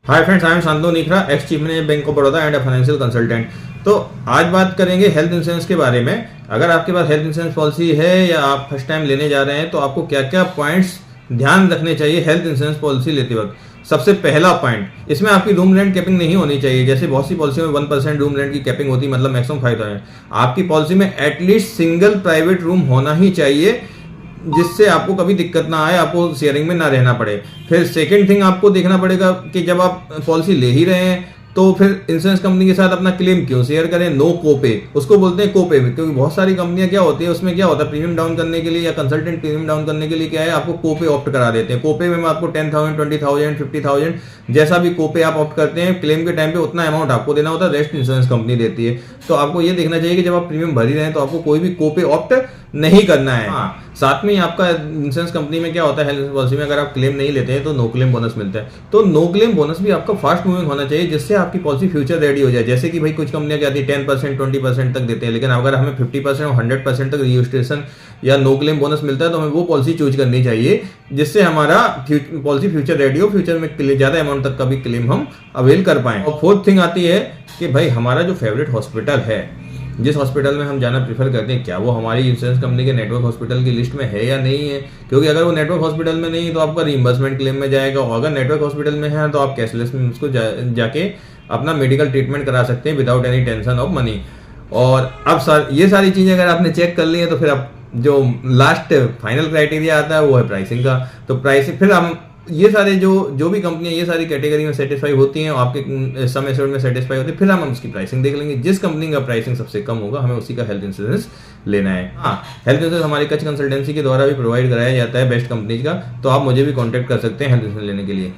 Hi friends, I am Shantanu Nikhra, ex chief manager bank of Baroda and a financial consultant. तो आज बात करेंगे health insurance के बारे में। अगर आपके पास हेल्थ इंश्योरेंस पॉलिसी है या आप फर्स्ट टाइम लेने जा रहे हैं तो आपको क्या क्या पॉइंट्स ध्यान रखने चाहिए हेल्थ इंश्योरेंस पॉलिसी लेते वक्त। सबसे पहला पॉइंट, इसमें आपकी रूम रेंट कैपिंग नहीं होनी चाहिए। जैसे बहुत सी पॉलिसी में 1% रूम रेंट की कैपिंग होती है, मतलब मैक्सिमम 5000। आपकी पॉलिसी में एटलीस्ट सिंगल प्राइवेट रूम होना ही चाहिए, जिससे आपको कभी दिक्कत ना आए, आपको शेयरिंग में ना रहना पड़े। फिर सेकंड थिंग आपको देखना पड़ेगा कि जब आप पॉलिसी ले ही रहे हैं तो फिर इंश्योरेंस कंपनी के साथ अपना क्लेम क्यों शेयर करें। नो कोपे, उसको बोलते हैं कोपे में, क्योंकि बहुत सारी कंपनियां क्या होती है, उसमें क्या होता है, प्रीमियम डाउन करने के लिए या कंसल्टेंट प्रीमियम डाउन करने के लिए क्या है, आपको कोपे ऑप्ट करा देते हैं। कोपे में आपको 10,000, 20,000, 50,000 जैसा भी कोपे आप ऑप्ट करते हैं, क्लेम के टाइम पे उतना अमाउंट आपको देना होता है, रेस्ट इंश्योरेंस कंपनी देती है। तो आपको ये देखना चाहिए कि जब आप प्रीमियम भर ही रहे हैं तो आपको कोई भी कोपे ऑप्ट नहीं करना है। हाँ, साथ में आपका इंश्योरेंस कंपनी में क्या होता है, हेल्थ पॉलिसी में अगर आप क्लेम नहीं लेते हैं तो नो क्लेम बोनस मिलता है। तो नो क्लेम बोनस भी आपका फास्ट मूविंग होना चाहिए, जिससे आपकी पॉलिसी फ्यूचर रेडी हो जाए। जैसे कि भाई कुछ कंपनियां क्या आती है 10%, 20% तक देते हैं, लेकिन अगर हमें 50% और 100% तक रजिस्ट्रेशन या नो क्लेम बोनस मिलता है तो हमें वो पॉलिसी चूज करनी चाहिए, जिससे हमारा पॉलिसी फ्यूचर रेडी हो, फ्यूचर में ज्यादा अमाउंट तक का भी क्लेम हम अवेल कर पाए। और फोर्थ थिंग आती है कि भाई हमारा जो फेवरेट हॉस्पिटल है, जिस हॉस्पिटल में हम जाना प्रीफर करते हैं, क्या वो हमारी इंश्योरेंस कंपनी के नेटवर्क हॉस्पिटल की लिस्ट में है या नहीं है। क्योंकि अगर वो नेटवर्क हॉस्पिटल में नहीं है तो आपका रीइंबर्समेंट क्लेम में जाएगा, और अगर नेटवर्क हॉस्पिटल में है तो आप कैशलेस में उसको जाके अपना मेडिकल ट्रीटमेंट करा सकते हैं without any tension of money. और अब सर ये सारी चीजें अगर आपने चेक कर ली है तो फिर आप जो लास्ट फाइनल क्राइटेरिया आता है वो है प्राइसिंग का। तो प्राइसिंग फिर हम ये सारे जो भी कंपनियां ये सारी कैटेगरी में सेटिस्फाई होती हैं और आपके सम एश्योर्ड में सेटिस्फाई होती है, फिर हम उसकी प्राइसिंग देख लेंगे। जिस कंपनी का प्राइसिंग सबसे कम होगा हमें उसी का हेल्थ इंश्योरेंस लेना है। हाँ, हेल्थ इंश्योरेंस हमारी कच कंसल्टेंसी के द्वारा भी प्रोवाइड कराया जाता है बेस्ट कंपनी का। तो आप मुझे भी कॉन्टैक्ट कर सकते हैं हेल्थ इंश्योरेंस लेने के लिए।